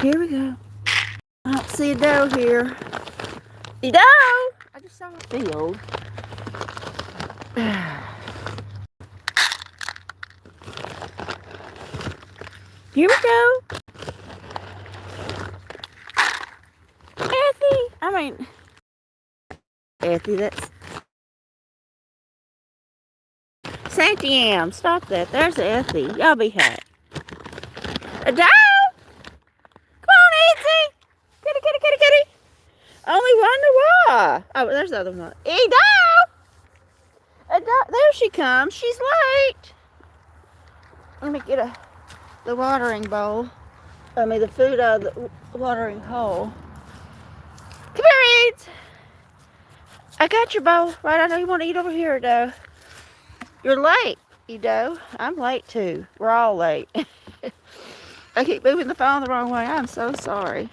Here we go. I don't see a doe here. A doe! I just saw a field. Here we go. Ethy! I mean, Ethy, that's Santy Am. Stop that. There's Ethy. Y'all be happy. A doe! Come on, Ethy! Kitty, kitty, kitty, kitty! Only one Noah. Oh, there's the other one. A doe! A doe! There she comes. She's late. Let me get the watering bowl. I mean, the food out of the watering hole. Come here, Eads. I got your bowl. Right, I know you want to eat over here, Doe. You're late, Doe. I'm late, too. We're all late. I keep moving the phone the wrong way. I'm so sorry.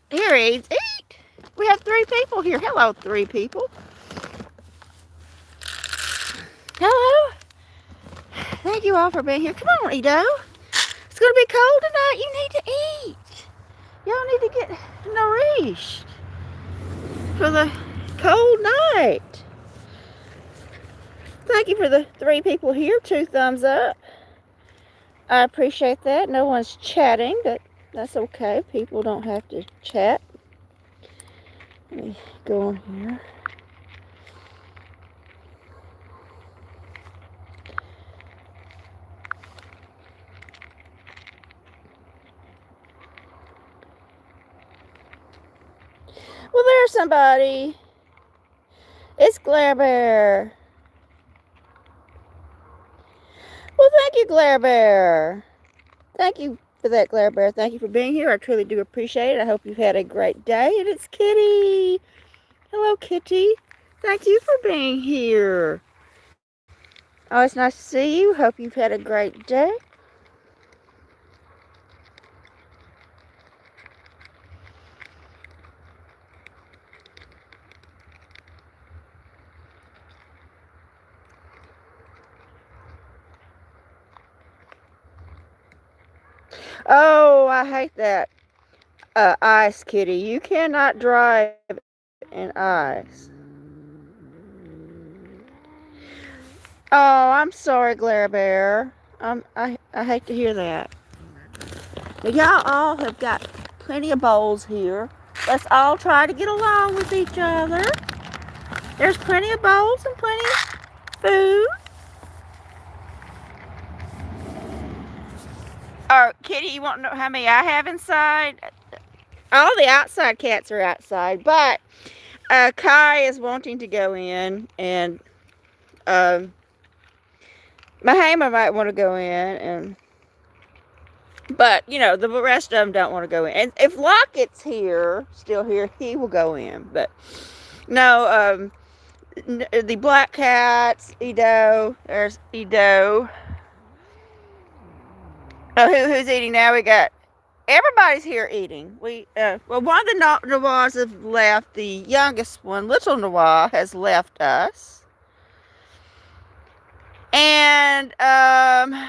Here, Eads, eat. We have 3 people here. Hello, 3 people. Hello. Thank you all for being here. Come on, Edo. It's going to be cold tonight. You need to eat. Y'all need to get nourished for the cold night. Thank you for the 3 people here. 2 thumbs up. I appreciate that. No one's chatting, but that's okay. People don't have to chat. Let me go on here. Well, there's somebody. It's Glare Bear. Well, thank you, Glare Bear. Thank you for that, Glare Bear. Thank you for being here. I truly do appreciate it. I hope you've had a great day. And it's Kitty. Hello, Kitty. Thank you for being here. Oh, it's nice to see you. Hope you've had a great day. Oh, I hate that ice, Kitty. You cannot drive in ice. Oh, I'm sorry, Glare Bear. I hate to hear that. But y'all all have got plenty of bowls here. Let's all try to get along with each other. There's plenty of bowls and plenty of food. Oh, Kitty, you want to know how many I have inside? All the outside cats are outside, but Kai is wanting to go in, and Mahama might want to go in, but you know the rest of them don't want to go in. And if Locket's still here, he will go in. But no, the black cats, Edo. There's Edo. Oh, who's eating now? We got everybody's here eating. Well, one of the Nawaz have left. The youngest one, little Nawaz, has left us. And I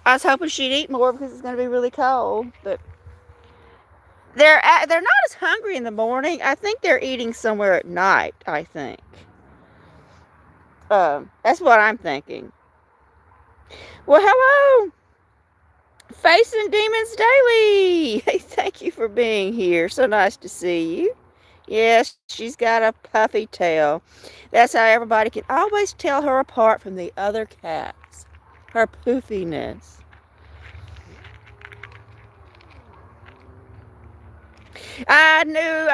was hoping she'd eat more because it's going to be really cold. But they're not as hungry in the morning. I think they're eating somewhere at night. I think. That's what I'm thinking. Well, hello. Facing Demons Daily. Hey, thank you for being here. So nice to see you. Yes, she's got a puffy tail. That's how everybody can always tell her apart from the other cats. Her poofiness. I know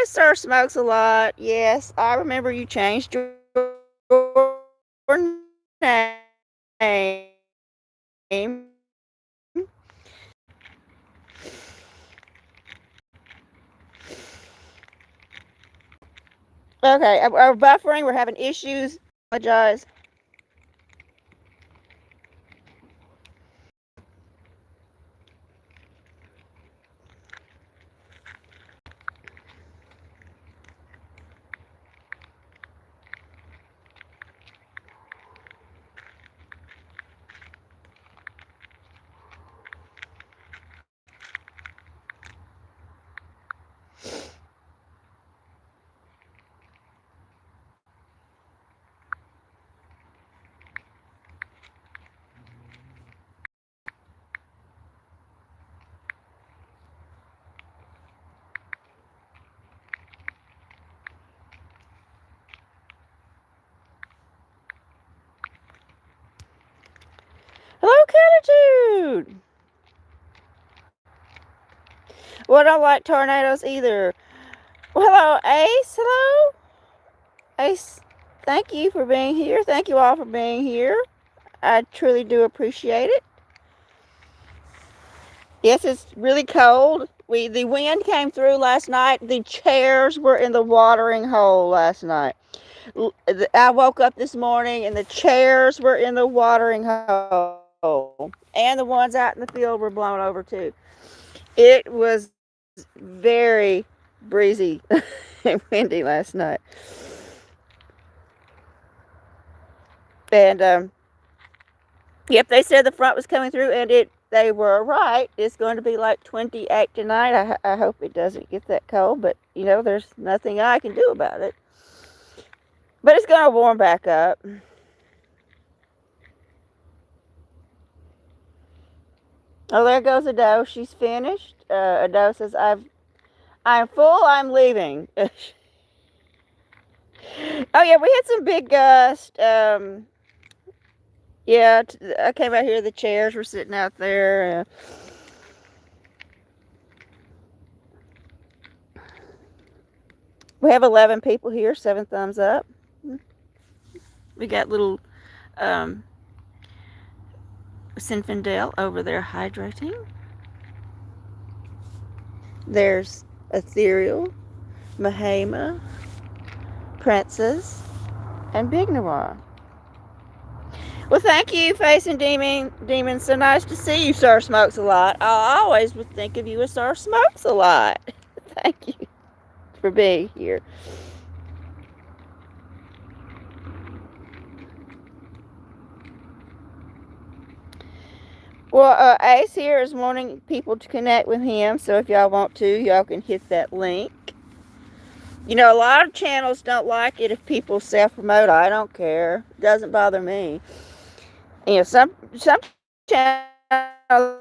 it Sir Smokes a lot. Yes, I remember you changed your name. Okay, we're buffering. We're having issues. I apologize. Catitude! Well, I don't like tornadoes either. Well, hello, Ace. Hello? Ace, thank you for being here. Thank you all for being here. I truly do appreciate it. Yes, it's really cold. The wind came through last night. The chairs were in the watering hole last night. I woke up this morning and the chairs were in the watering hole. And the ones out in the field were blown over too. It was very breezy and windy last night. And yep, they said the front was coming through, and they were right. It's going to be like 28 tonight. I hope it doesn't get that cold, but there's nothing I can do about it. But it's going to warm back up. Oh, there goes Ado. She's finished. Ado says, I'm full. I'm leaving. Oh yeah, we had some big gusts. Yeah, I came out here. The chairs were sitting out there. We have 11 people here. 7 thumbs up. We got little Sinfandel over there hydrating. There's Ethereal, Mahema, Princess, and Big Noir. Well, thank you, Facing Demon. So nice to see you, Sir Smokes a Lot. I always would think of you as Sir Smokes a Lot. Thank you for being here. Well, Ace here is wanting people to connect with him, so if y'all want to, y'all can hit that link. A lot of channels don't like it if people self-promote. I don't care. It doesn't bother me. Some channels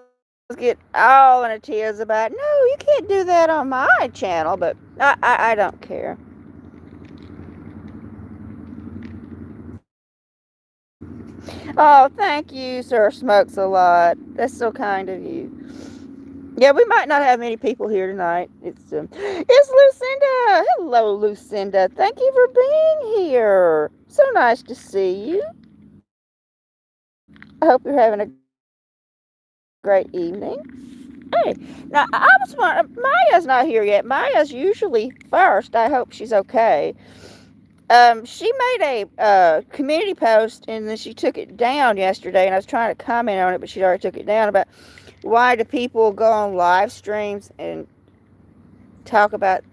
get all in a tears about, no, you can't do that on my channel, but I don't care. Oh, thank you, Sir Smokes a Lot. That's so kind of you. Yeah, we might not have many people here tonight. It's Lucinda. Hello, Lucinda. Thank you for being here. So nice to see you. I hope you're having a great evening. Hey, now I was wondering, Maya's not here yet. Maya's usually first. I hope she's okay. She made a community post and then she took it down yesterday, and I was trying to comment on it, but she already took it down about why do people go on live streams and talk about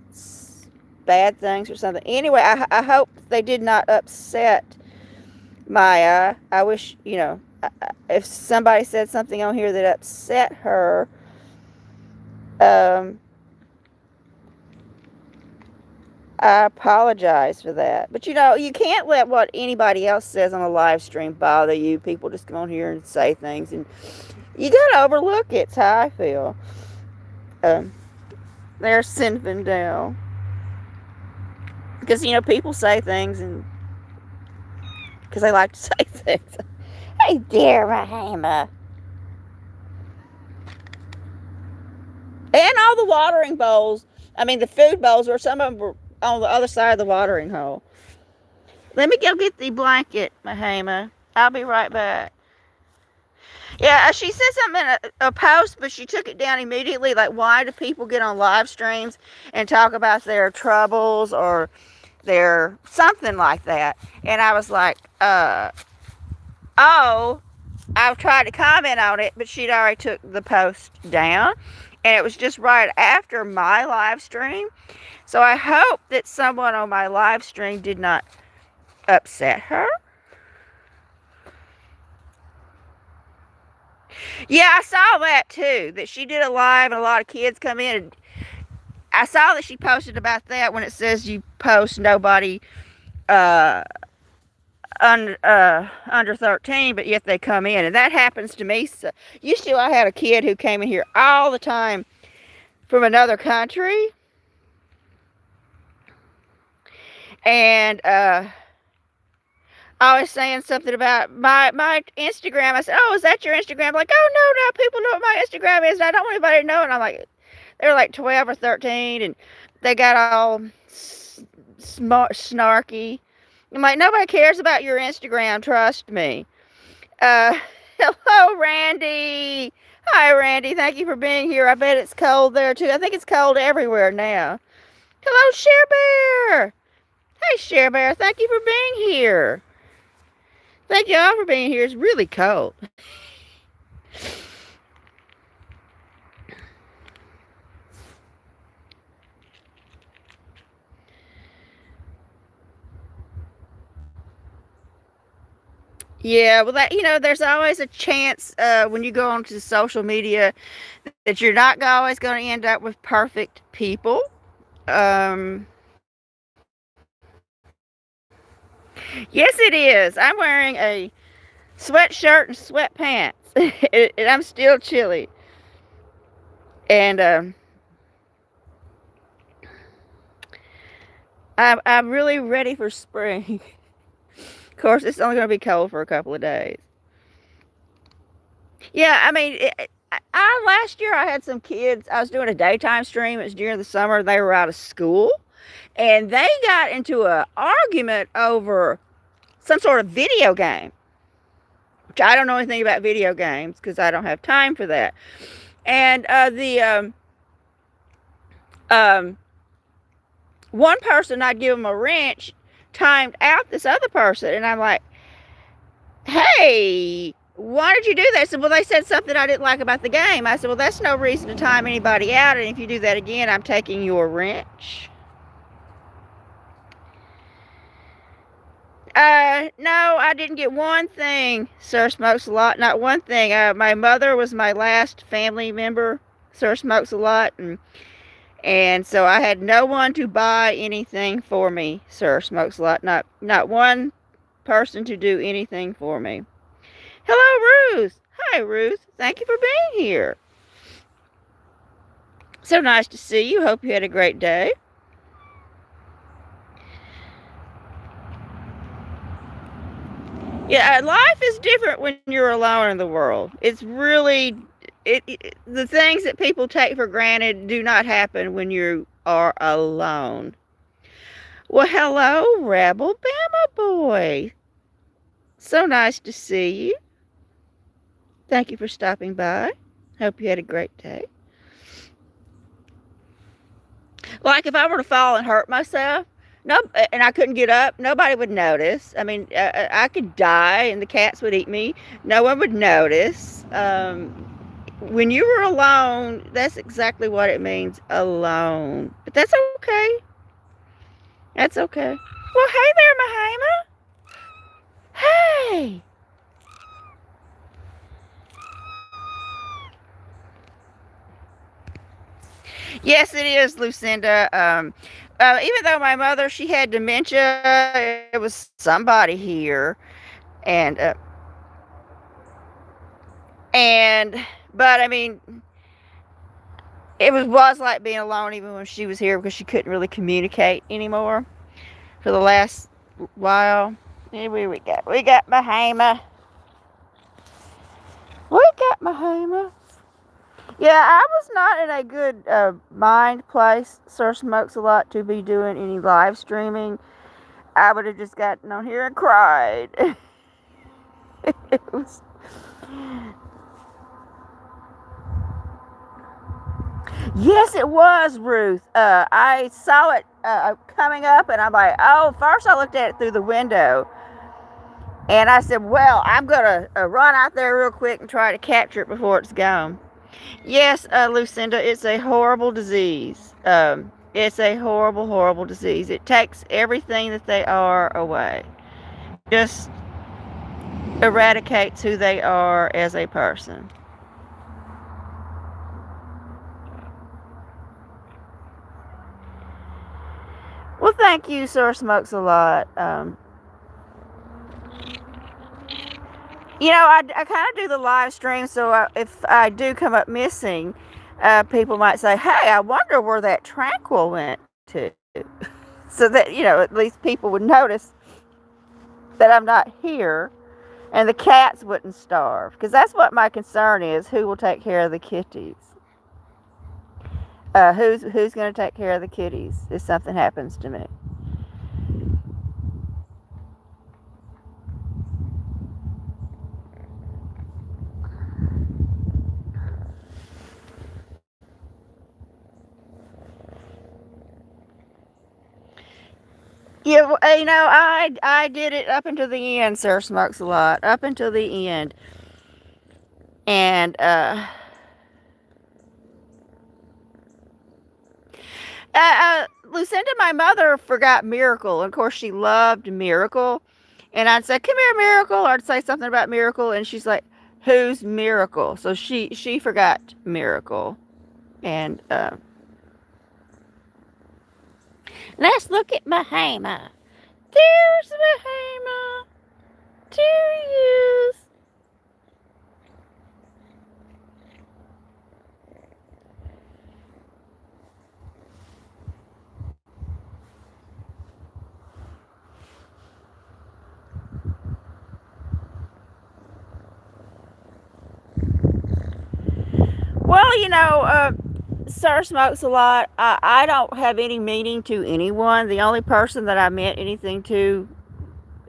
bad things or something. Anyway, I hope they did not upset Maya. I wish, if somebody said something on here that upset her, I apologize for that. But you can't let what anybody else says on a live stream bother you. People just come on here and say things, and you gotta overlook it. It's how I feel. There's Sinfandel. Because, people say things, and because they like to say things. Hey, dear Mahama. And all the watering bowls. I mean, the food bowls, or some of them were on the other side of the watering hole. Let me go get the blanket, Mahama. I'll be right back. Yeah, she said something in a post, but she took it down immediately. Like, why do people get on live streams and talk about their troubles or their something like that? And I was like, I've tried to comment on it, but she'd already took the post down. And it was just right after my live stream. So I hope that someone on my live stream did not upset her. Yeah, I saw that too, that she did a live and a lot of kids come in. And I saw that she posted about that when it says you post nobody under 13, but yet they come in. And that happens to me. So, used to, I had a kid who came in here all the time from another country. And always saying something about my Instagram. I said, "Oh, is that your Instagram?" I'm like, "Oh no, now people know what my Instagram is, and I don't want anybody to know." And I'm like, they're like 12 or 13, and they got all smart, snarky. I'm like, nobody cares about your Instagram. Trust me. Uh, hello, Randy. Hi, Randy. Thank you for being here. I bet it's cold there too. I think it's cold everywhere now. Hello, Share Bear. Hey, Share Bear. Thank you for being here. Thank y'all for being here. It's really cold. Yeah, well, there's always a chance when you go onto social media that you're not always going to end up with perfect people. Um, yes, it is. I'm wearing a sweatshirt and sweatpants, and I'm still chilly. And I'm really ready for spring. Of course, it's only going to be cold for a couple of days. Yeah, I mean, last year I had some kids. I was doing a daytime stream. It was during the summer. They were out of school, and they got into an argument over some sort of video game. Which I don't know anything about video games because I don't have time for that. And the one person, I'd give them a wrench, timed out this other person, and I'm like, "Hey, why did you do that?" I said, "Well, they said something I didn't like about the game." I said, "Well, that's no reason to time anybody out, and if you do that again, I'm taking your wrench." No, I didn't get one thing, Sir Smokes a Lot. Not one thing. My mother was my last family member, Sir Smokes a Lot, and so I had no one to buy anything for me, Sir Smokes a Lot. Not one person to do anything for me. Hello, Ruth. Hi, Ruth. Thank you for being here. So nice to see you. Hope you had a great day. Yeah, life is different when you're alone in the world. It's really the things that people take for granted do not happen when you are alone. Well, hello, Rebel Bama Boy. So nice to see you. Thank you for stopping by. Hope you had a great day. Like if I were to fall and hurt myself, no, and I couldn't get up, nobody would notice. I mean, I could die and the cats would eat me. No one would notice. When you were alone, that's exactly what it means, alone. But that's okay. That's okay. Well, hey there, Mahima. Hey. Yes, it is, Lucinda. Even though my mother, she had dementia, it was somebody here, and and but I mean, it was like being alone even when she was here because she couldn't really communicate anymore for the last while. Anyway, we got Mahima. We got Mahima. Yeah, I was not in a good mind place, Sir Smokes a Lot, to be doing any live streaming. I would have just gotten on here and cried. It was... Yes, it was, Ruth. I saw it coming up, and I'm like, oh, first I looked at it through the window. And I said, well, I'm going to run out there real quick and try to capture it before it's gone. Yes, Lucinda, it's a horrible disease. It's a horrible, horrible disease. It takes everything that they are away. Just eradicates who they are as a person. Well, thank you, Sir Smokes a Lot. I kind of do the live stream, so if I do come up missing, people might say, hey, I wonder where that Tranquil went to. So that, at least people would notice that I'm not here, and the cats wouldn't starve. Because that's what my concern is: who will take care of the kitties? Who's going to take care of the kitties if something happens to me? Yeah, well, I did it up until the end. Sir Smokes a lot up until the end, and Lucinda, my mother, forgot Miracle. Of course, she loved Miracle, and I'd say, "Come here, Miracle," or I'd say something about Miracle, and she's like, "Who's Miracle?" So she forgot Miracle, and let's look at Mahama. There's Mahama. There he is. Well, Sir Smokes a lot. I don't have any meaning to anyone. The only person that I meant anything to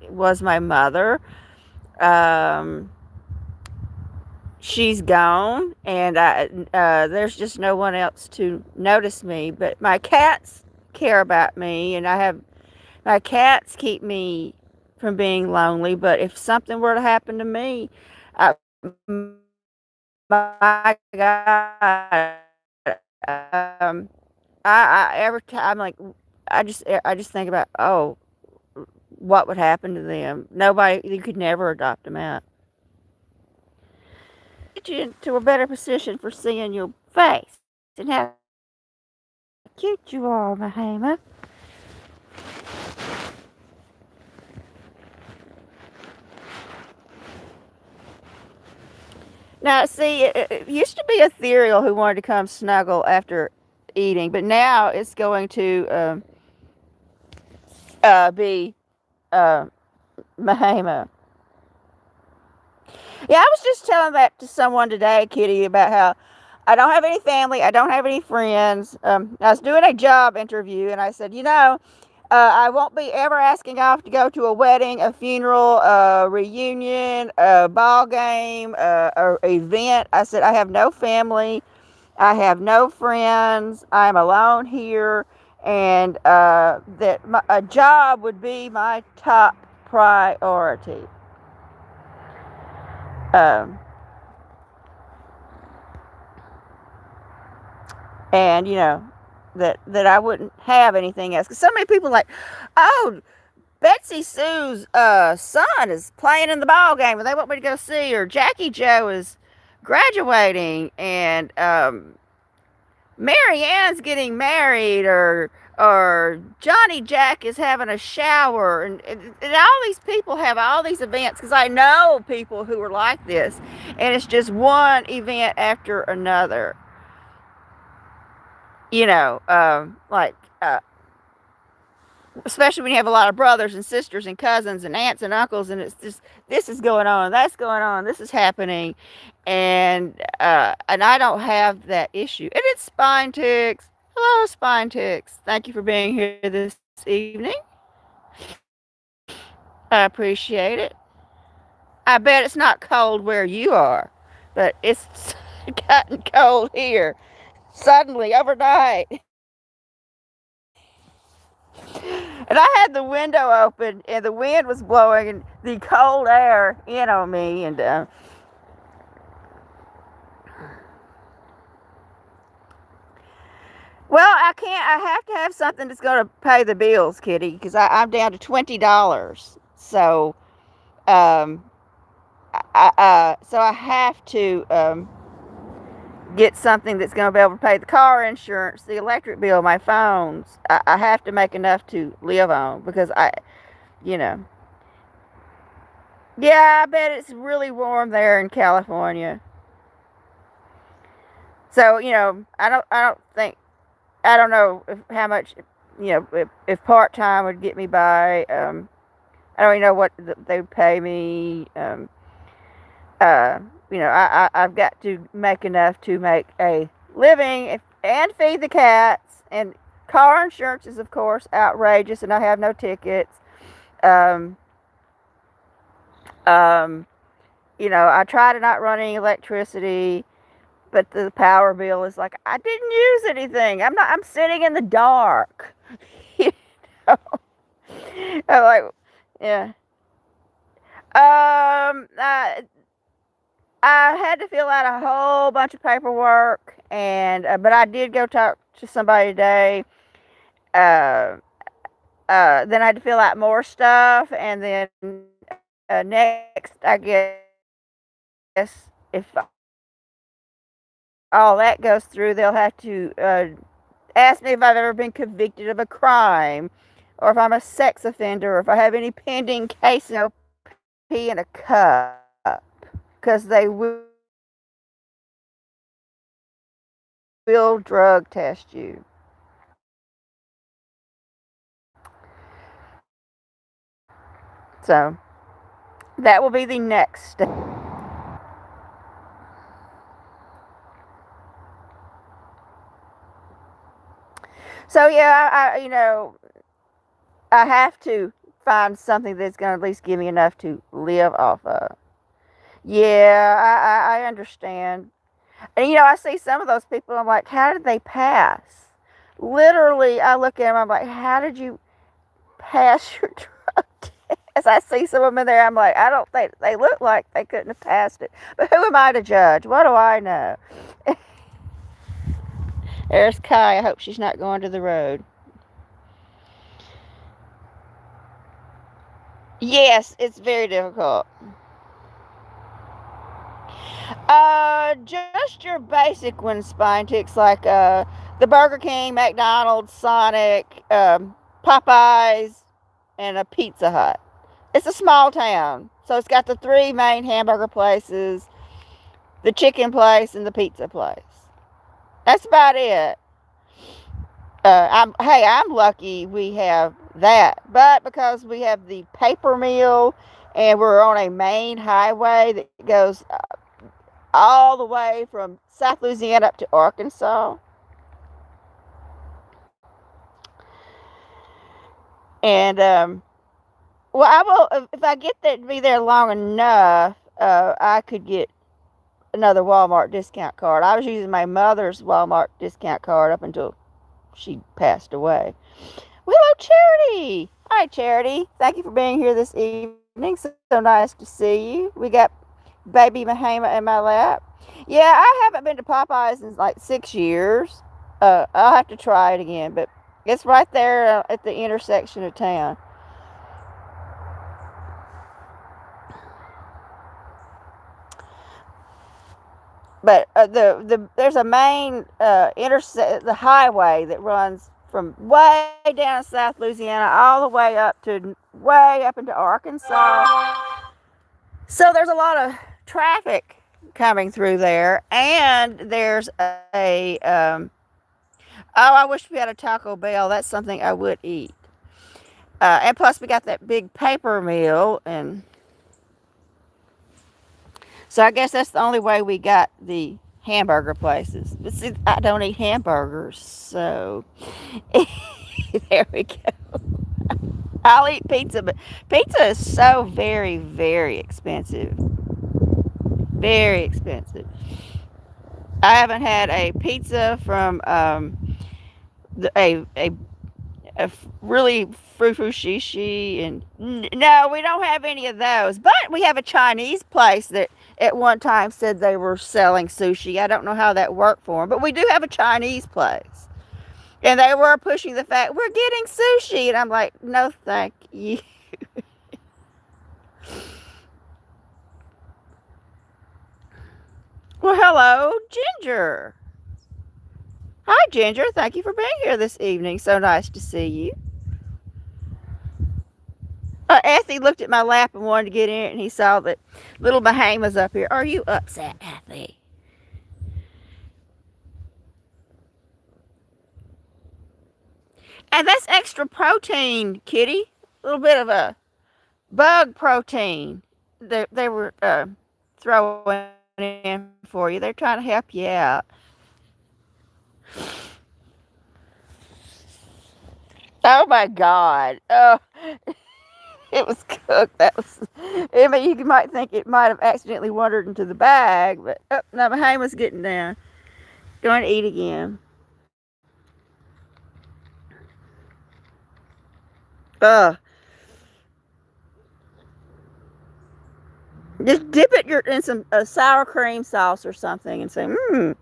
was my mother. Um, she's gone, and there's just no one else to notice me. But my cats care about me, and my cats keep me from being lonely. But if something were to happen to me, I, my God, um, I every time I'm like, I just think about, oh, what would happen to them? Nobody, you could never adopt them out. Get you into a better position for seeing your face and how cute you are, Mahama. Now, see, it used to be Ethereal who wanted to come snuggle after eating, but now it's going to be uh, Mahama. Yeah, I was just telling that to someone today, Kitty, about how I don't have any family, I don't have any friends. I was doing a job interview, and I said, I won't be ever asking off to go to a wedding, a funeral, a reunion, a ball game, a event. I said, I have no family, I have no friends, I'm alone here, and a job would be my top priority. Um, and that I wouldn't have anything else. Because so many people are like, oh, Betsy Sue's son is playing in the ball game, and they want me to go see. Or Jackie Joe is graduating, and Mary Ann's getting married, or Johnny Jack is having a shower, and all these people have all these events. Because I know people who are like this, and it's just one event after another. Like especially when you have a lot of brothers and sisters and cousins and aunts and uncles, and it's just this is going on, that's going on, this is happening, and I don't have that issue. And it's Spine Ticks. Hello, Spine Ticks. Thank you for being here this evening. I appreciate it. I bet it's not cold where you are, but it's gotten cold here suddenly overnight. And I had the window open, and the wind was blowing, and the cold air in on me. And well, I can't. I have to have something that's going to pay the bills, Kitty, because I'm down to $20. So, um, so I have to get something that's going to be able to pay the car insurance, the electric bill, my phones. I have to make enough to live on because you know. Yeah, I bet it's really warm there in California. So, I don't know how much, if part time would get me by. I don't even know what they would pay me. Uh, I've got to make enough to make a living and feed the cats. And car insurance is, of course, outrageous, and I have no tickets. Um, um, I try to not run any electricity, but the power bill is like I didn't use anything. I'm sitting in the dark. you know? I'm like, yeah. I had to fill out a whole bunch of paperwork, and but I did go talk to somebody today. Uh, then I had to fill out more stuff, and then next, I guess if all that goes through, they'll have to ask me if I've ever been convicted of a crime, or if I'm a sex offender, or if I have any pending cases. Pee in a cup because they will drug test you. So that will be the next step. So yeah, I have to find something that's going to at least give me enough to live off of. Yeah, I understand. And I see some of those people. I'm like, how did they pass? Literally, I look at them. I'm like, how did you pass your drug test? I see some of them in there. I'm like, I don't think they look like they couldn't have passed it. But who am I to judge? What do I know? There's Kai. I hope she's not going to the road. Yes, it's very difficult. Just your basic ones, spine ticks, like the Burger King, McDonald's, Sonic, Popeyes, and a Pizza Hut. It's a small town, so it's got the three main hamburger places, the chicken place, and the pizza place. That's about it. I'm lucky we have that, but because we have the paper mill, and we're on a main highway that goes all the way from South Louisiana up to Arkansas. And well, I will if I get there to be there long enough. I could get another Walmart discount card. I was using my mother's Walmart discount card up until she passed away. Well, hello, Charity. Hi, Charity. Thank you for being here this evening. So nice to see you. We got baby Mahama in my lap. Yeah, I haven't been to Popeyes in like 6 years. I'll have to try it again, but it's right there at the intersection of town. But there's a main the highway that runs from way down South Louisiana all the way up into Arkansas. So there's a lot of traffic coming through there, and there's oh, I wish we had a Taco Bell. That's something I would eat. And plus, we got that big paper mill, and so I guess that's the only way we got the hamburger places. But see, I don't eat hamburgers, so there we go. I'll eat pizza, but pizza is so very, very expensive. Very expensive. I haven't had a pizza from a really frou shishi, and no, we don't have any of those. But we have a Chinese place that at one time said they were selling sushi. I don't know how that worked for them, but we do have a Chinese place, and they were pushing the fact we're getting sushi, and I'm like, no, thank you. Well, hello, Ginger. Hi, Ginger. Thank you for being here this evening. So nice to see you. Ethy looked at my lap and wanted to get in it, and he saw that little Bahama's up here. Are you upset, Ethy? And that's extra protein, kitty. A little bit of a bug protein. They were throwing in for you. They're trying to help you out. Oh my God. Oh, it was cooked. That was. I mean, you might think it might have accidentally wandered into the bag, but no, my hand was getting down. Going to eat again. Ugh. Just dip it in some sour cream sauce or something and say, mmm.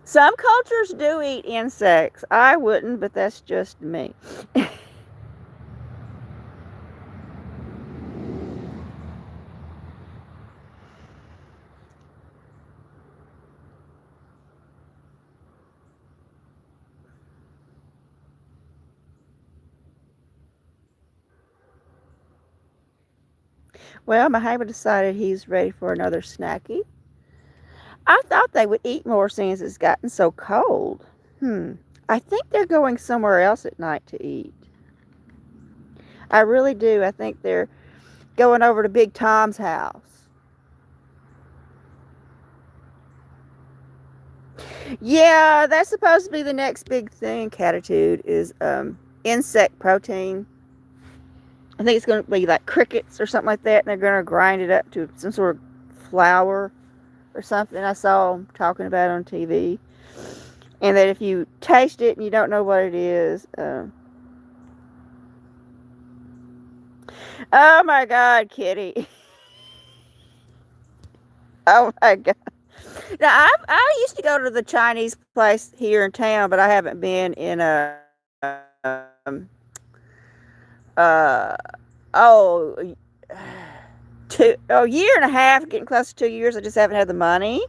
Some cultures do eat insects. I wouldn't, but that's just me. Well, my husband decided he's ready for another snacky. I thought they would eat more since it's gotten so cold. I think they're going somewhere else at night to eat. I really do. I think they're going over to Big Tom's house. Yeah, that's supposed to be the next big thing, Catitude, is insect protein. I think it's going to be like crickets or something like that, and they're going to grind it up to some sort of flour or something I saw them talking about on TV. And that if you taste it and you don't know what it is, oh my God, Kitty. Oh my God. Now, I used to go to the Chinese place here in town, but I haven't been in uh, oh, year and a half, getting close to 2 years. I just haven't had the money.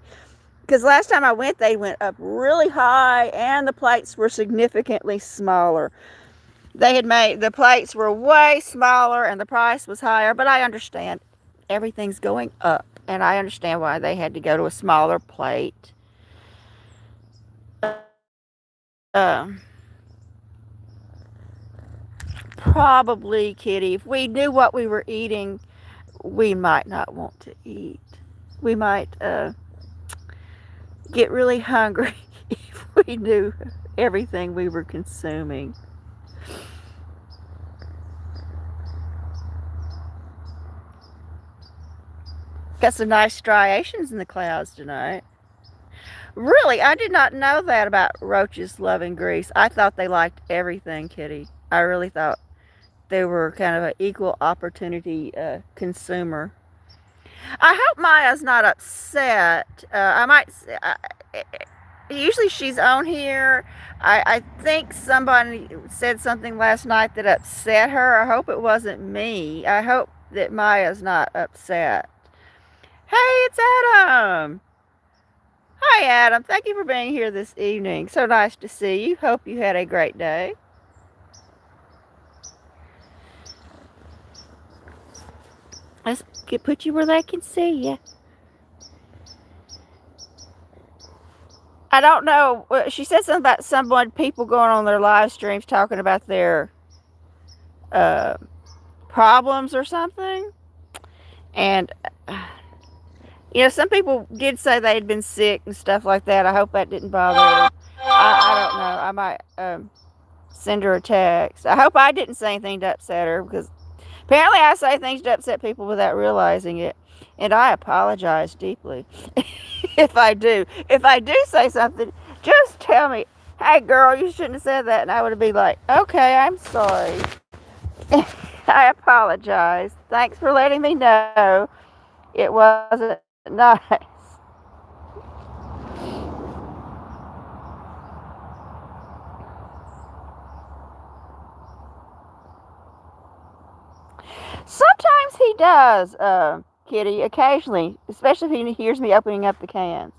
Because last time I went, they went up really high and the plates were significantly smaller. They had made, the plates were way smaller and the price was higher, but I understand everything's going up. And I understand why they had to go to a smaller plate. Um, Probably, Kitty, if we knew what we were eating, we might not want to eat. We might get really hungry if we knew everything we were consuming. Got some nice striations in the clouds tonight. Really, I did not know that about roaches loving grease. I thought they liked everything, Kitty. I really thought they were kind of an equal opportunity consumer. I hope Maya's not upset. I might. Usually she's on here. I think somebody said something last night that upset her. I hope it wasn't me. I hope that Maya's not upset. Hey, it's Adam. Hi, Adam. Thank you for being here this evening. So nice to see you. Hope you had a great day. Let's put you where they can see you. I don't know. She said something about people going on their live streams talking about their uh, problems or something. And, some people did say they had been sick and stuff like that. I hope that didn't bother her. I don't know. I might send her a text. I hope I didn't say anything to upset her because apparently I say things to upset people without realizing it. And I apologize deeply if I do. If I do say something, just tell me, hey girl, you shouldn't have said that. And I would be like, okay, I'm sorry. I apologize. Thanks for letting me know. It wasn't nice. Sometimes he does, Kitty, occasionally, especially if he hears me opening up the cans.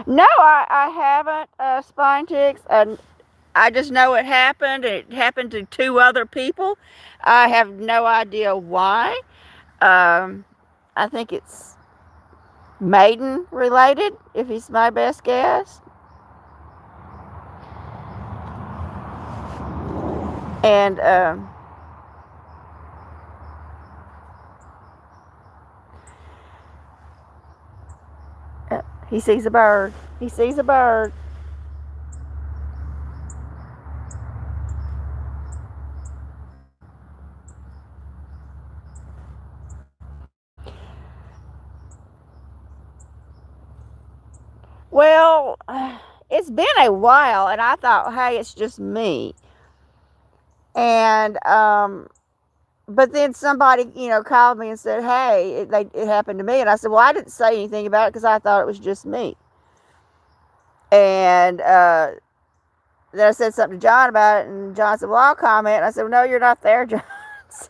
No, I haven't, spine ticks. I just know it happened, and it happened to two other people. I have no idea why. I think it's maiden related, if he's my best guess. And he sees a bird. He sees a bird. Well, it's been a while, and I thought, hey, it's just me. And but then somebody, called me and said, hey, it happened to me, and I said, well, I didn't say anything about it because I thought it was just me. And then I said something to John about it, and John said, well, I'll comment. And I said, well, no, you're not there, John. So,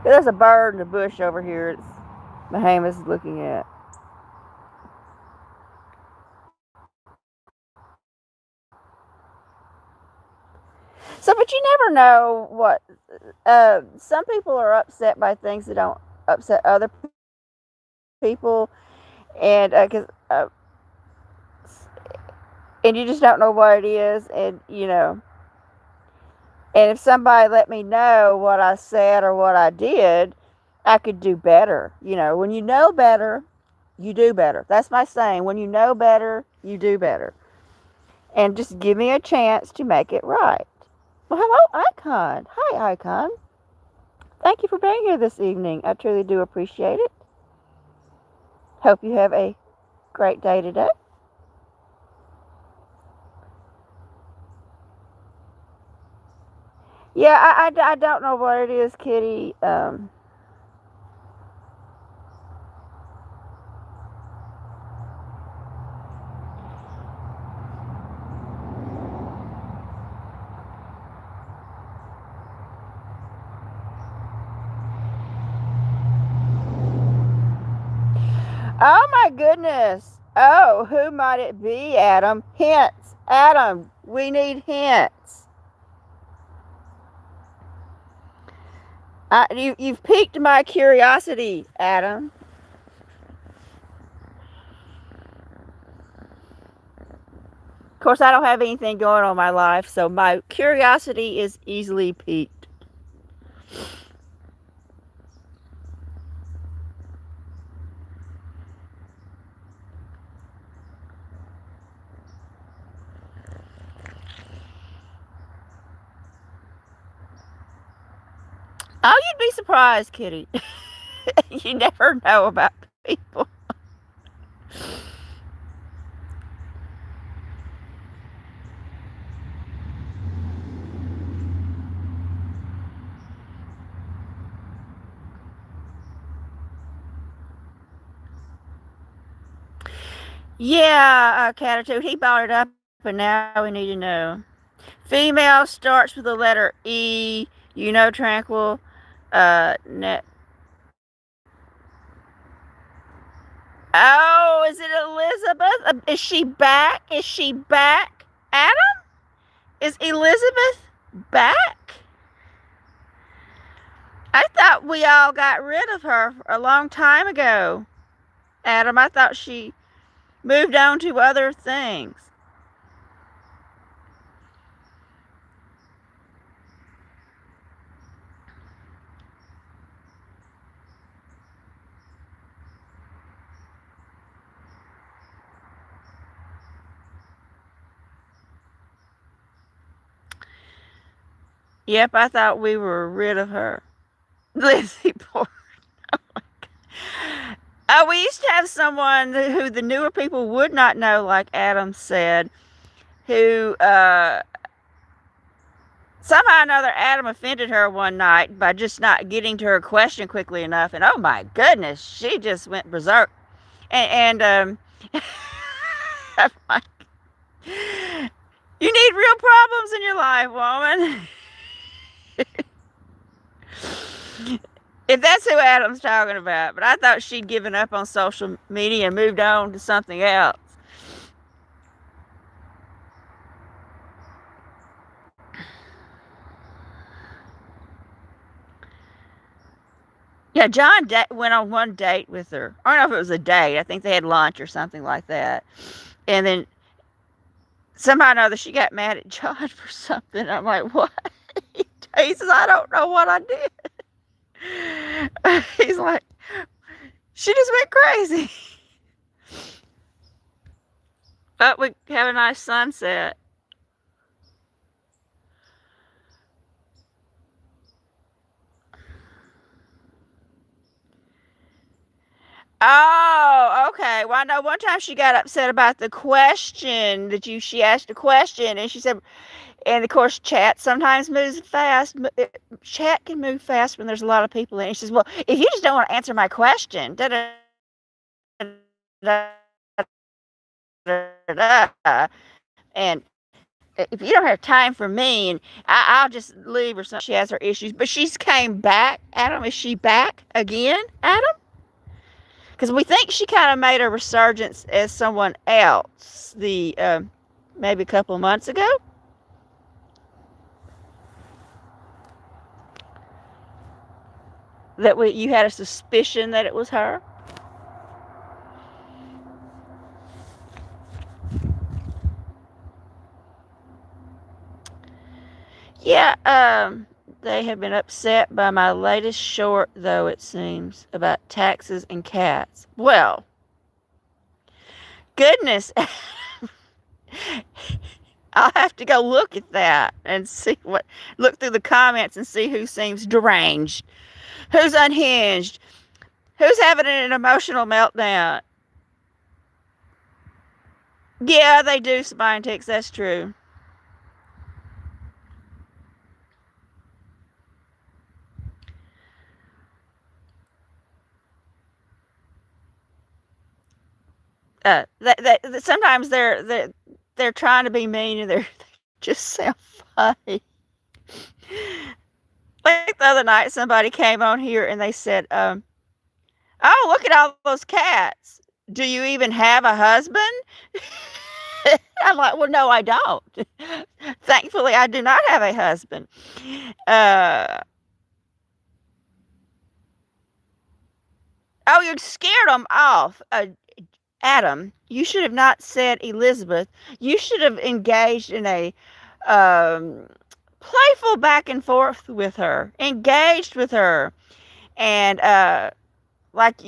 there's a bird in the bush over here. It's Bahama's looking at. So, but you never know what. Some people are upset by things that don't upset other people, and and you just don't know what it is, and if somebody let me know what I said or what I did, I could do better. When you know better, you do better. That's my saying. When you know better, you do better. And just give me a chance to make it right. Well, hello, Icon. Hi, Icon. Thank you for being here this evening. I truly do appreciate it. Hope you have a great day today. Yeah, I don't know what it is, Kitty. Oh my goodness. Oh, who might it be, Adam? Hints. Adam, we need hints. You've piqued my curiosity, Adam. Of course, I don't have anything going on in my life, so my curiosity is easily piqued. Oh, you'd be surprised, Kitty. You never know about people. Yeah, Catitude, he brought it up, and now we need to know. Female starts with the letter E. Tranquil. Ne- oh, is it Elizabeth? Is she back? Is she back? Adam? Is Elizabeth back? I thought we all got rid of her a long time ago. Adam, I thought she moved on to other things. Yep, I thought we were rid of her. Lizzie, poor. We used to have someone who the newer people would not know, like Adam said, who somehow or another Adam offended her one night by just not getting to her question quickly enough, and oh my goodness, she just went berserk. And I'm like, you need real problems in your life, woman. If that's who Adam's talking about. But I thought she'd given up on social media and moved on to something else. Yeah, John went on one date with her. I don't know if it was a date. I think they had lunch or something like that. And then somehow or another, she got mad at John for something. I'm like, what? He says, I don't know what I did. He's like, she just went crazy. But we have a nice sunset. Oh, okay. Well, I know one time she got upset about the question that she asked a question, and she said, and of course, chat sometimes moves fast. Chat can move fast when there's a lot of people in it. She says, well, if you just don't want to answer my question, da da da da da, and if you don't have time for me, and I'll just leave or something. She has her issues, but she's came back. Adam, is she back again, Adam? Because we think she kind of made a resurgence as someone else maybe a couple of months ago. That you had a suspicion that it was her. Yeah, they have been upset by my latest short, though, it seems, about taxes and cats. Well, goodness, I'll have to go look at that and look through the comments and see who seems deranged, who's unhinged, who's having an emotional meltdown. Yeah, they do spine ticks, that's true. Sometimes they're trying to be mean and they just sound funny. Like the other night, somebody came on here and they said, "Oh, look at all those cats. Do you even have a husband?" I'm like, "Well, no, I don't. Thankfully, I do not have a husband." Uh, oh, you scared them off. Adam, you should have not said Elizabeth. You should have engaged in a um, playful back and forth with her, engaged with her, and like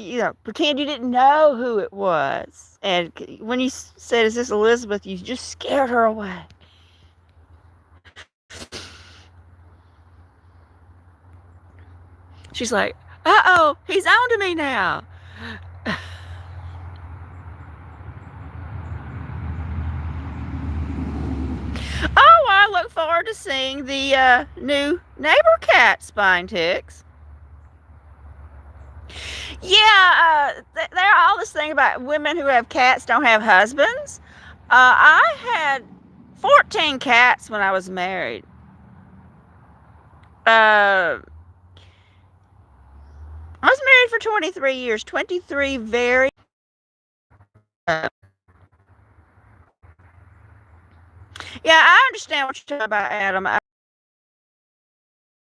pretend you didn't know who it was. And when you said, "Is this Elizabeth?" you just scared her away. She's like, "Uh-oh, he's on to me now." Oh, I look forward to seeing the new neighbor cat spine ticks. Yeah, there all this thing about women who have cats don't have husbands. I had 14 cats when I was married. I was married for 23 years. 23 very. Uh, yeah, I understand what you're talking about, Adam. I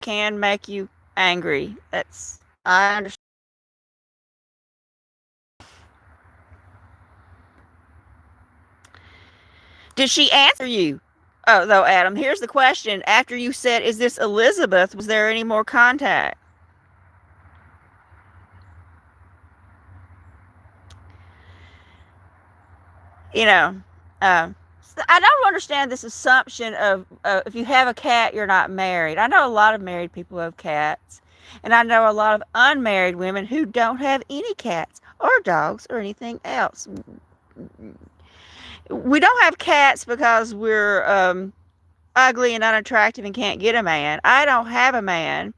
can make you angry. I understand. Did she answer you? Oh, though, Adam, here's the question. After you said, "Is this Elizabeth?" was there any more contact? You know, uh, I don't understand this assumption of if you have a cat, you're not married. I know a lot of married people who have cats, and I know a lot of unmarried women who don't have any cats or dogs or anything else. We don't have cats because we're ugly and unattractive and can't get a man. I don't have a man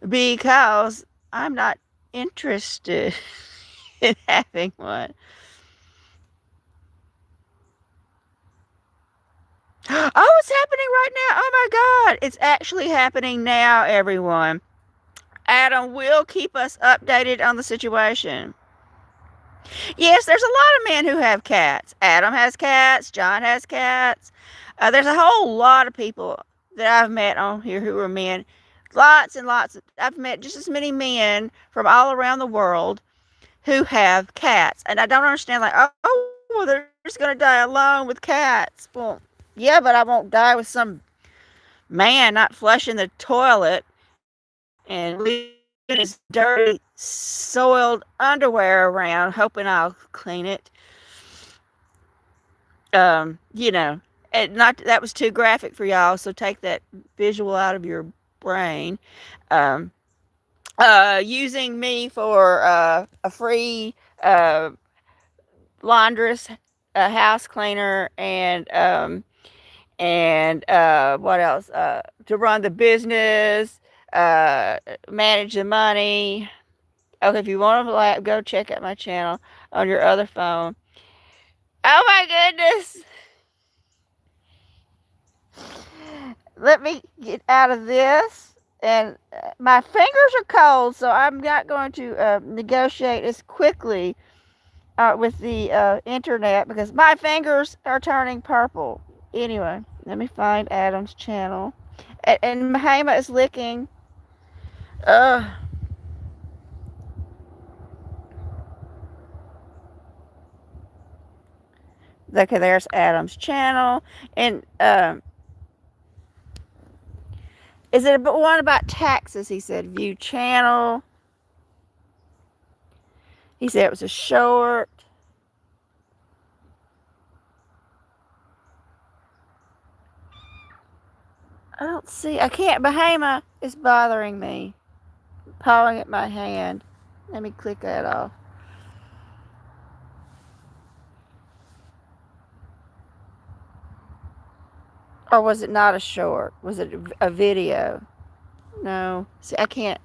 because I'm not interested in having one. Oh, it's happening right now. Oh my God. It's actually happening now, everyone. Adam will keep us updated on the situation. Yes, there's a lot of men who have cats. Adam has cats. John has cats. There's a whole lot of people that I've met on here who are men. Lots and lots. I've met just as many men from all around the world who have cats. And I don't understand, like, oh, well, they're just going to die alone with cats. Well, yeah, but I won't die with some man not flushing the toilet and leaving his dirty, soiled underwear around, hoping I'll clean it. You know, and not that was too graphic for y'all, so take that visual out of your brain. Um, Using me for a free laundress, a house cleaner, and what else? To run the business, manage the money. Okay, if you want to go check out my channel on your other phone. Oh my goodness! Let me get out of this. And my fingers are cold, so I'm not going to negotiate as quickly with the internet because my fingers are turning purple. Anyway, let me find Adam's channel. And Mahama is licking. Uh, okay, there's Adam's channel. And is it one about taxes? He said, view channel. He said it was a short. I don't see. I can't. Bahama is bothering me. Pawing at my hand. Let me click that off. Or was it not a short? Was it a video? No. See, I can't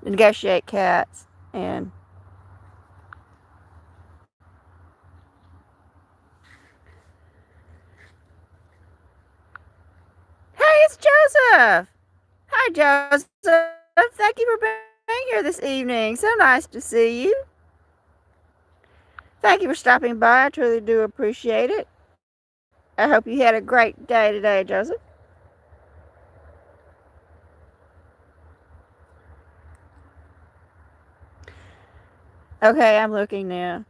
negotiate cats. And hey, it's Joseph. Hi, Joseph. Thank you for being here this evening. So nice to see you. Thank you for stopping by. I truly do appreciate it. I hope you had a great day today, Joseph. Okay, I'm looking now.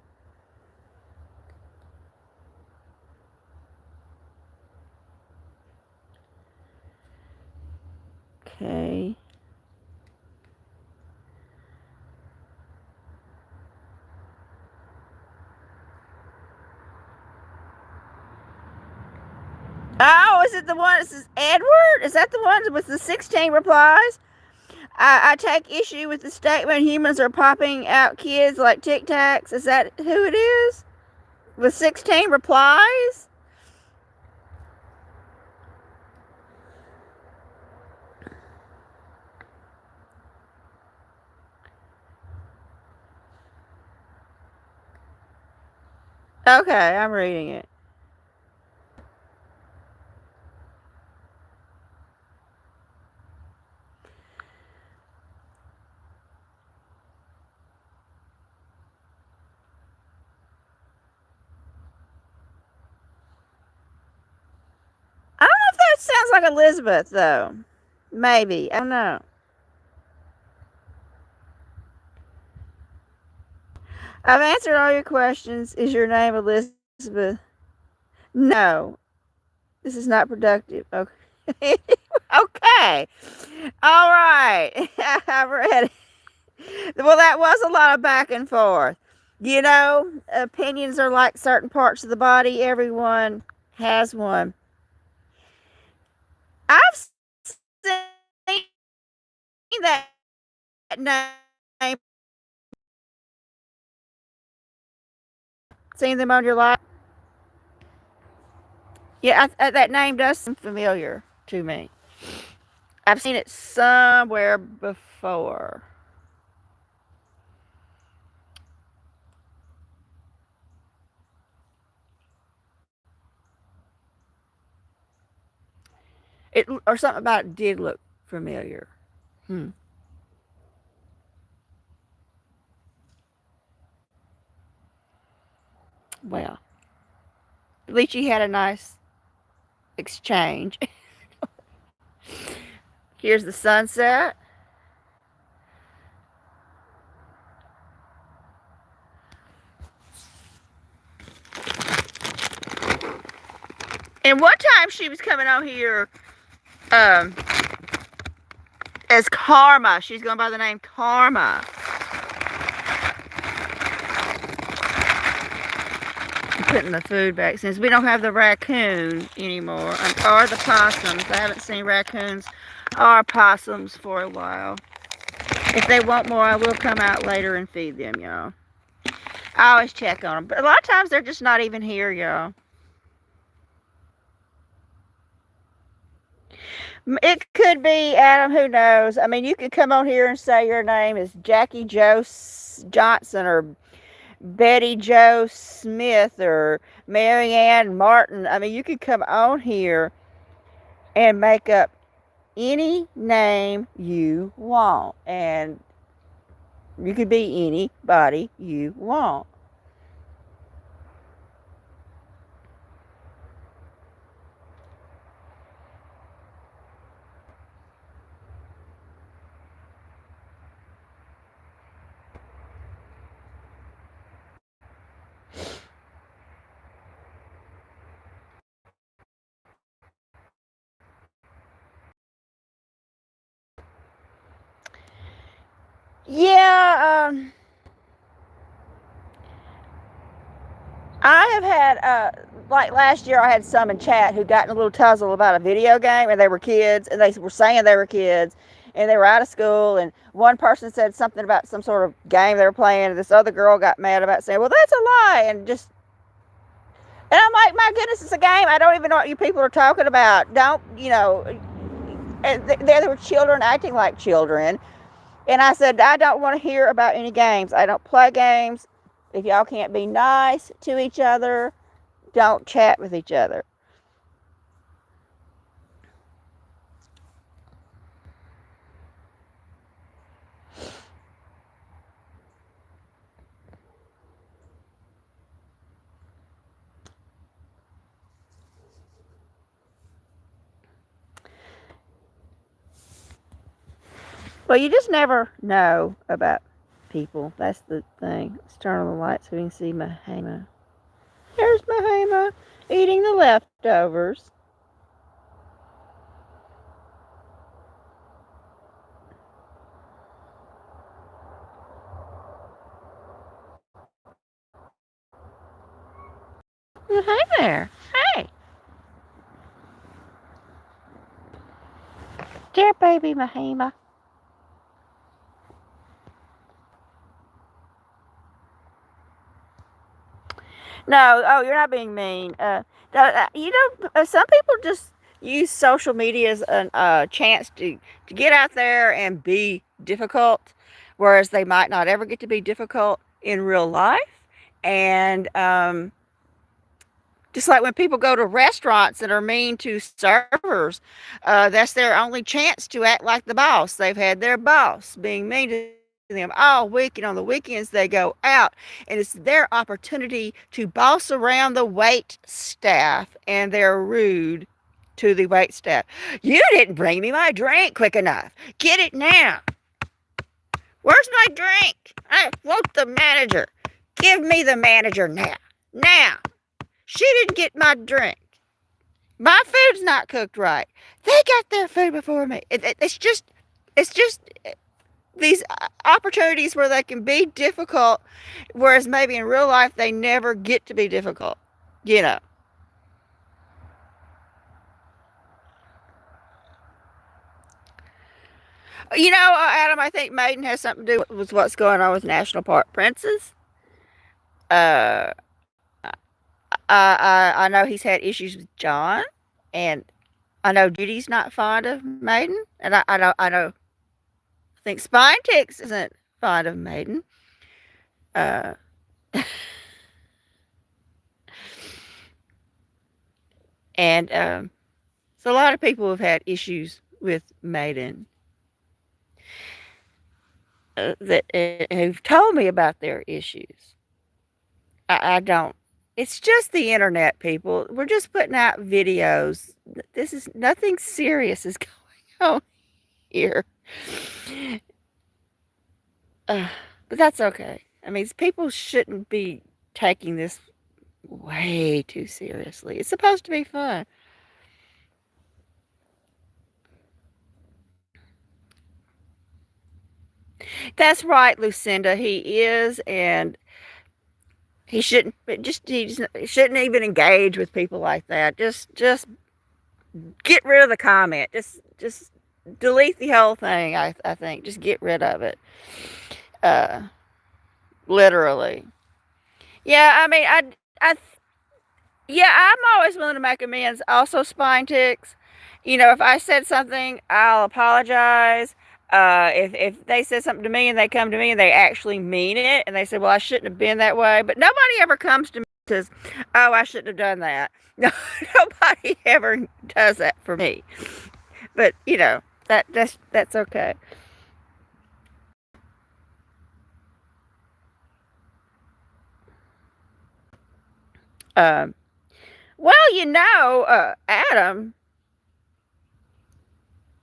Okay. Oh, is it the one that says Edward? Is that the one with the 16 replies? I take issue with the statement humans are popping out kids like Tic Tacs. Is that who it is? With 16 replies? Okay, I'm reading it. I don't know if that sounds like Elizabeth, though. Maybe. I don't know. I've answered all your questions. Is your name Elizabeth? No. This is not productive. Okay. Okay. All right. I've read it. Well, that was a lot of back and forth. You know, opinions are like certain parts of the body. Everyone has one. I've seen that name. Seen them on your life. Yeah, that name does seem familiar to me. I've seen it somewhere before. It or something about it did look familiar. Hmm. Well, at least you had a nice exchange. Here's the sunset. And one time she was coming on here um, as Karma. She's going by the name Karma. I'm putting the food back since we don't have the raccoon anymore, or the possums. I haven't seen raccoons or possums for a while. If they want more, I will come out later and feed them, y'all. I always check on them, but a lot of times they're just not even here, y'all. It could be, Adam, who knows? I mean, you could come on here and say your name is Jackie Joe Johnson or Betty Joe Smith or Marianne Martin. I mean, you could come on here and make up any name you want. And you could be anybody you want. Yeah, I have had, like last year, I had some in chat who got in a little tussle about a video game, and they were kids, and they were saying they were kids, and they were out of school, and one person said something about some sort of game they were playing, and this other girl got mad about saying, well, that's a lie, and I'm like, my goodness, it's a game. I don't even know what you people are talking about. Don't, and there were children acting like children, and I said, I don't want to hear about any games. I don't play games. If y'all can't be nice to each other, don't chat with each other. Well, you just never know about people. That's the thing. Let's turn on the lights so we can see Mahama. There's Mahama eating the leftovers. Well, hey there. Hey. Dear baby Mahama. No, oh, you're not being mean. Some people just use social media as a chance to get out there and be difficult, whereas they might not ever get to be difficult in real life. And just like when people go to restaurants and are mean to servers, that's their only chance to act like the boss. They've had their boss being mean to them all week, and on the weekends they go out, and it's their opportunity to boss around the wait staff, and they're rude to the wait staff. You didn't bring me my drink quick enough. Get it now. Where's my drink? I want the manager. Give me the manager now. Now. She didn't get my drink. My food's not cooked right. They got their food before me. It's just these opportunities where they can be difficult, whereas maybe in real life they never get to be difficult. You know. Adam, I think Maiden has something to do with what's going on with National Park Princes. Uh, I know he's had issues with John, and I know Judy's not fond of Maiden, and I think Spinetix isn't fond of Maiden. Uh, and so a lot of people have had issues with Maiden that who've told me about their issues. I don't. It's just the internet, people. We're just putting out videos. This is nothing serious is going on. here. Uh, but that's okay. I mean, people shouldn't be taking this way too seriously. It's supposed to be fun. That's right, Lucinda. He is, and he shouldn't. He just shouldn't even engage with people like that. Just get rid of the comment. Just delete the whole thing. I think just get rid of it. Uh, literally. Yeah. I mean, I yeah, I'm always willing to make amends. Also, spine ticks. If I said something, I'll apologize. If they said something to me and they come to me and they actually mean it and they say, well, I shouldn't have been that way. But nobody ever comes to me and says, oh, I shouldn't have done that. No, nobody ever does that for me. But, that's okay. Um, well, Adam,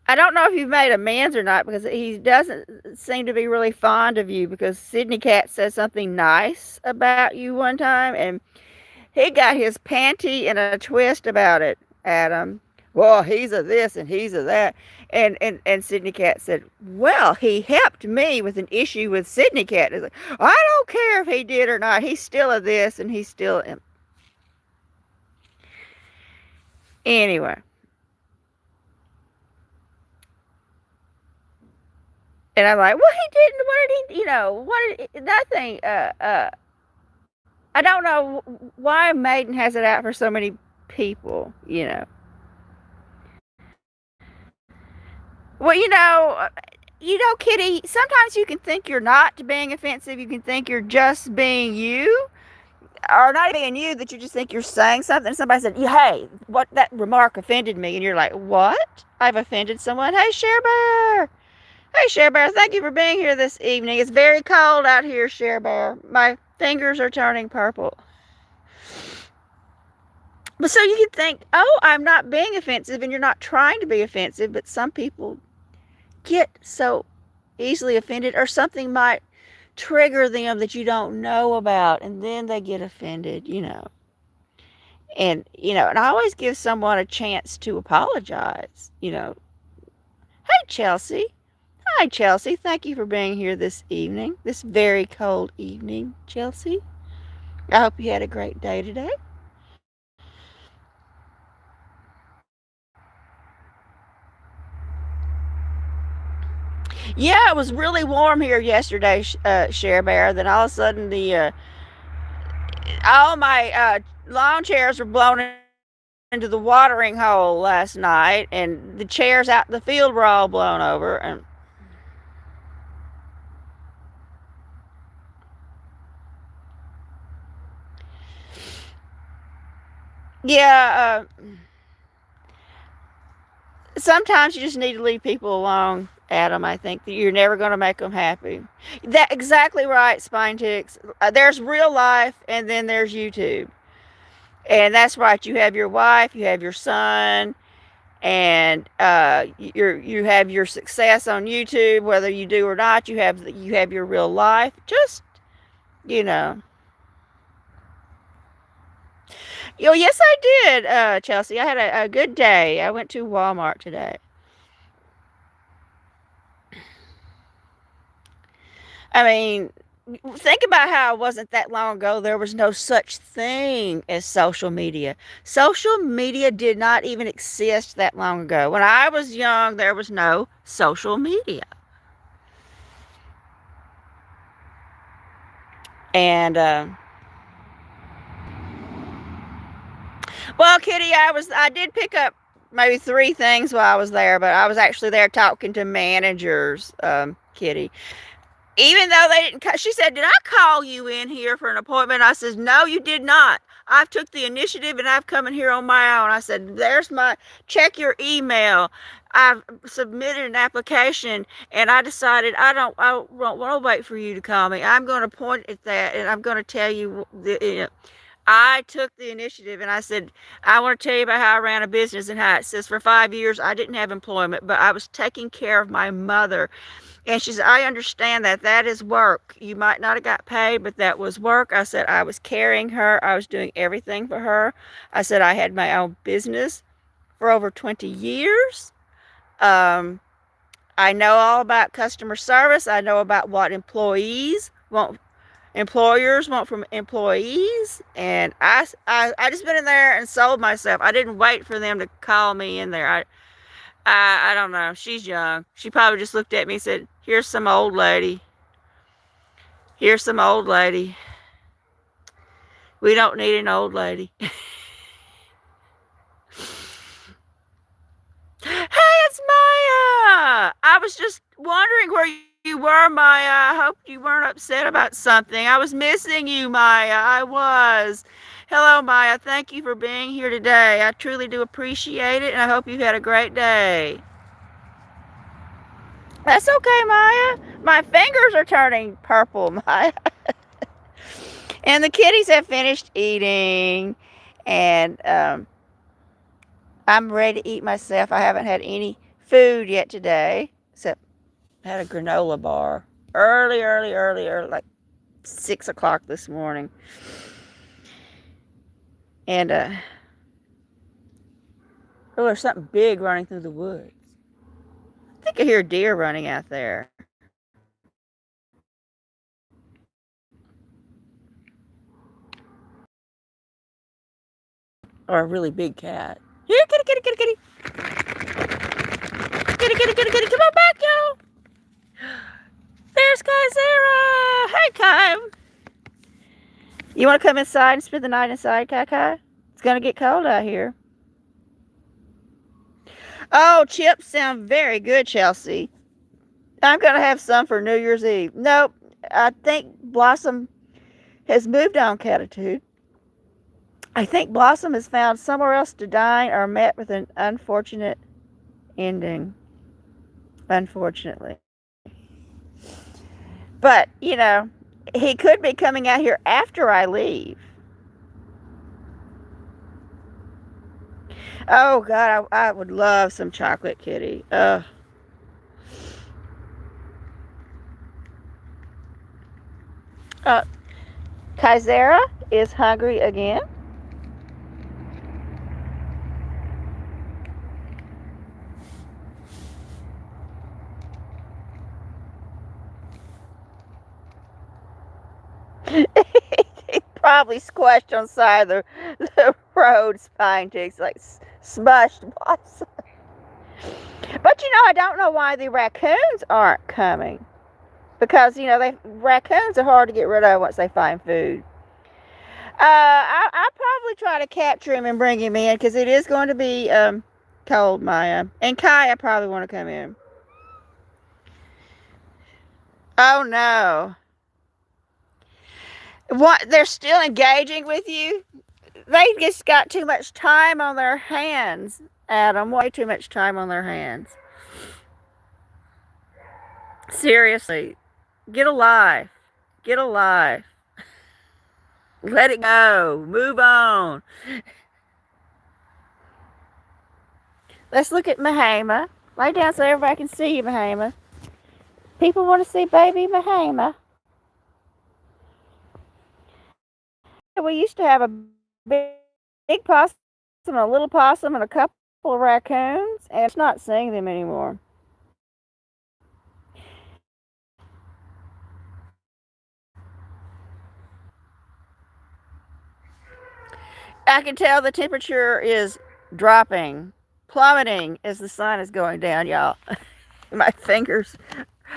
I don't know if you've made amends or not because he doesn't seem to be really fond of you because Sydney Cat said something nice about you one time and he got his panty in a twist about it, Adam. Well, he's a this and he's a that. And Sydney Cat said, well, he helped me with an issue with Sydney Cat. It's like, I don't care if he did or not. He's still a this and he's still. Anyway. And I'm like, well, he didn't. What did he? What did nothing? I don't know why Maiden has it out for so many people. Well, Kitty. Sometimes you can think you're not being offensive. You can think you're just being you, or not being you. That you just think you're saying something. And somebody said, "Hey, what that remark offended me," and you're like, "What? I've offended someone?" Hey, Share Bear. Hey, Share Bear, thank you for being here this evening. It's very cold out here, Share Bear. My fingers are turning purple. But so you can think, oh, I'm not being offensive, and you're not trying to be offensive, but some people get so easily offended, or something might trigger them that you don't know about, and then they get offended. And I always give someone a chance to apologize. Hey, Chelsea. Hi, Chelsea. Thank you for being here this evening, this very cold evening, Chelsea. I hope you had a great day today. Yeah, it was really warm here yesterday, Share Bear. Then all of a sudden, all my lawn chairs were blown into the watering hole last night, and the chairs out in the field were all blown over. And yeah, sometimes you just need to leave people alone, Adam. I think that you're never going to make them happy. That exactly right, Spine Ticks. There's real life, and then there's YouTube, and that's right. You have your wife, you have your son, and you have your success on YouTube, whether you do or not. You have your real life. Just you know. Oh, yes, I did, Chelsea. I had a good day. I went to Walmart today. I mean, think about how it wasn't that long ago. There was no such thing as social media. Social media did not even exist that long ago. When I was young, there was no social media. And well, Kitty, I did pick up maybe three things while I was there, but I was actually there talking to managers, Kitty. Even though they didn't, she said, "Did I call you in here for an appointment?" I said, "No, you did not. I've took the initiative and I've come in here on my own." I said, "There's my check your email. I've submitted an application and I decided I don't want to wait for you to call me. I'm going to point at that and I'm going to tell you I took the initiative and I said, I want to tell you about how I ran a business and how it says for 5 years I didn't have employment, but I was taking care of my mother. And she said, I understand that. That is work. You might not have got paid, but that was work. I said, I was carrying her. I was doing everything for her. I said, I had my own business for over 20 years. Um, I know all about customer service. I know about what employers want from employees. And I just went in there and sold myself. I didn't wait for them to call me in there. I don't know. She's young. She probably just looked at me and said, here's some old lady. Here's some old lady. We don't need an old lady. Hey, it's Maya. I was just wondering where you were, Maya. I hope you weren't upset about something. I was missing you, Maya. I was. Hello, Maya. Thank you for being here today. I truly do appreciate it, and I hope you've had a great day. That's okay, Maya. My fingers are turning purple, Maya. And the kitties have finished eating, and I'm ready to eat myself. I haven't had any food yet today, except I had a granola bar early, like 6 o'clock this morning. And oh, there's something big running through the woods. I think I hear deer running out there. Or a really big cat. Here, kitty, kitty, kitty, kitty. Kitty, kitty, kitty, kitty. Come on back, y'all. There's Kai Sarah. Hey, Kai. You want to come inside and spend the night inside, Kai Kai? It's going to get cold out here. Oh, chips sound very good, Chelsea. I'm going to have some for New Year's Eve. Nope. I think Blossom has moved on, Catitude. I think Blossom has found somewhere else to dine or met with an unfortunate ending. Unfortunately. But, you know, he could be coming out here after I leave. Oh, God, I would love some chocolate kitty. Kaisera is hungry again. He probably squashed on the side of the road, spine ticks, like smushed blossom. But you know, I don't know why the raccoons aren't coming. Because, you know, raccoons are hard to get rid of once they find food. I'll probably try to capture him and bring him in because it is going to be cold, Maya. And Kai, I probably want to come in. Oh, no. What? They're still engaging with you? They just got too much time on their hands, Adam. Way too much time on their hands. Seriously. Get alive. Get alive. Let it go. Move on. Let's look at Mahama. Lay down so everybody can see you, Mahama. People want to see baby Mahama. We used to have a big possum, a little possum, and a couple of raccoons, and it's not seeing them anymore. I can tell the temperature is dropping, plummeting as the sun is going down, y'all. My fingers,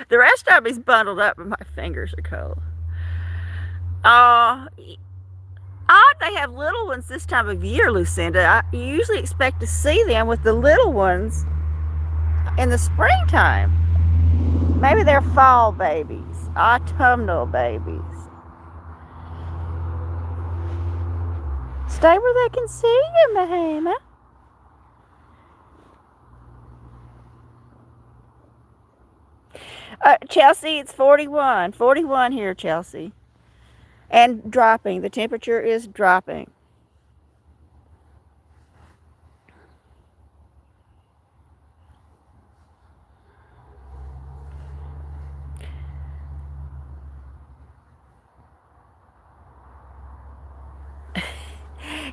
the rest of me's bundled up, but my fingers are cold. Odd they have little ones this time of year, Lucinda. You usually expect to see them with the little ones in the springtime. Maybe they're fall babies, autumnal babies. Stay where they can see you, Mahama. Chelsea, it's 41. 41 here, Chelsea. And dropping. The temperature is dropping.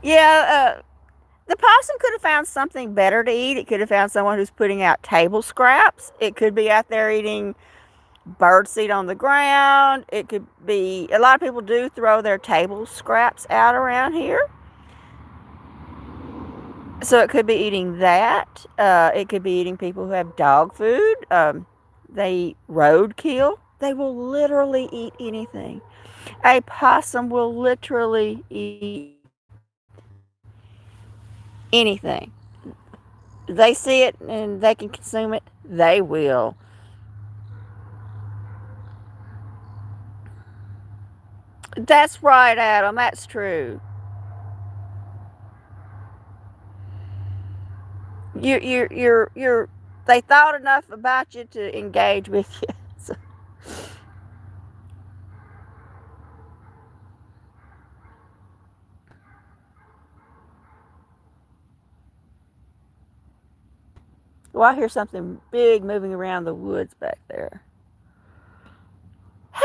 Yeah, the possum could have found something better to eat. It could have found someone who's putting out table scraps. It could be out there eating birdseed on the ground. It could be, a lot of people do throw their table scraps out around here. So it could be eating that. It could be eating people who have dog food. They eat roadkill. They will literally eat anything. A possum will literally eat anything. They see it and they can consume it, they will. That's right, Adam. That's true. You're. They thought enough about you to engage with you. So, well, I hear something big moving around the woods back there. Hey,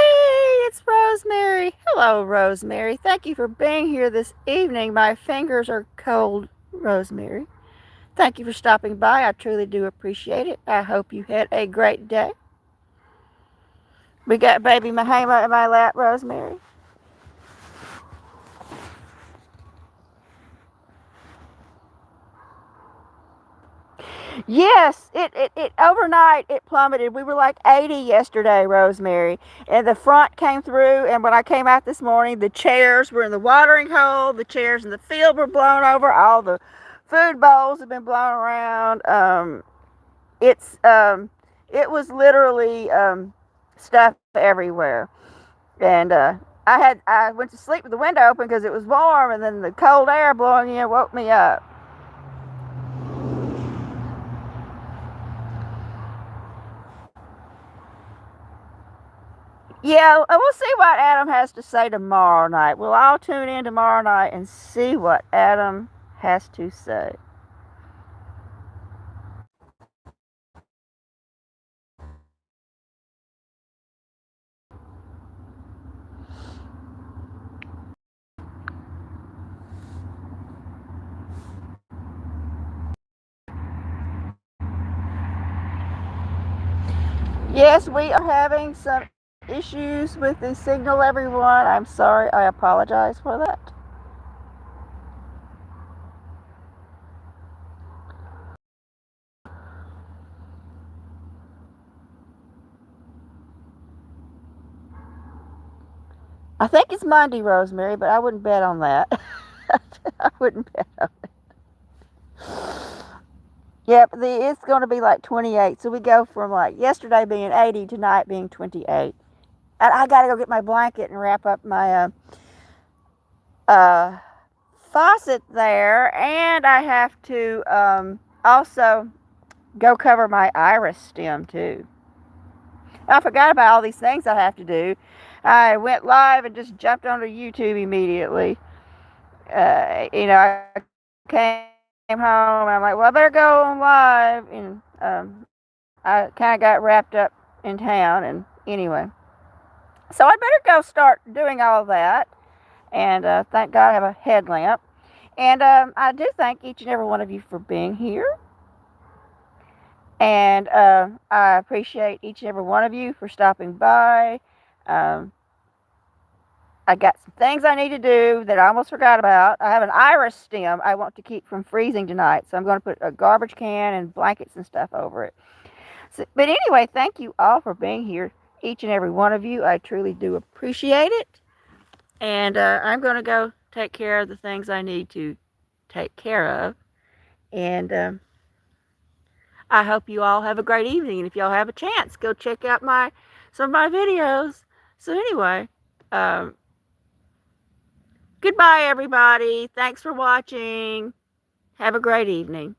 it's Rosemary. Hello, Rosemary. Thank you for being here this evening. My fingers are cold, Rosemary. Thank you for stopping by. I truly do appreciate it. I hope you had a great day. We got baby Mahama in my lap, Rosemary. Yes, it overnight it plummeted. We were like 80 yesterday, Rosemary. And the front came through, and when I came out this morning, the chairs were in the watering hole, the chairs in the field were blown over, all the food bowls have been blown around. It's it was literally stuff everywhere. And I went to sleep with the window open because it was warm, and then the cold air blowing in woke me up. Yeah, we'll see what Adam has to say tomorrow night. We'll all tune in tomorrow night and see what Adam has to say. Yes, we are having some issues with the signal, everyone. I'm sorry. I apologize for that. I think it's Monday, Rosemary, but I wouldn't bet on that. I wouldn't bet on it. Yep, it's going to be like 28. So we go from like yesterday being 80 tonight being 28. And I got to go get my blanket and wrap up my uh, faucet there. And I have to also go cover my iris stem too. I forgot about all these things I have to do. I went live and just jumped onto YouTube immediately. I came home and I'm like, well, I better go on live. And I kind of got wrapped up in town. And anyway, so I better go start doing all that. And thank God I have a headlamp. And I do thank each and every one of you for being here. And I appreciate each and every one of you for stopping by. Um, I got some things I need to do that I almost forgot about. I have an iris stem I want to keep from freezing tonight. So I'm going to put a garbage can and blankets and stuff over it. So, but anyway, thank you all for being here. Each and every one of you. I truly do appreciate it. And I'm going to go take care of the things I need to take care of. And I hope you all have a great evening. And if y'all have a chance, go check out some of my videos. So anyway, um, goodbye, everybody. Thanks for watching. Have a great evening.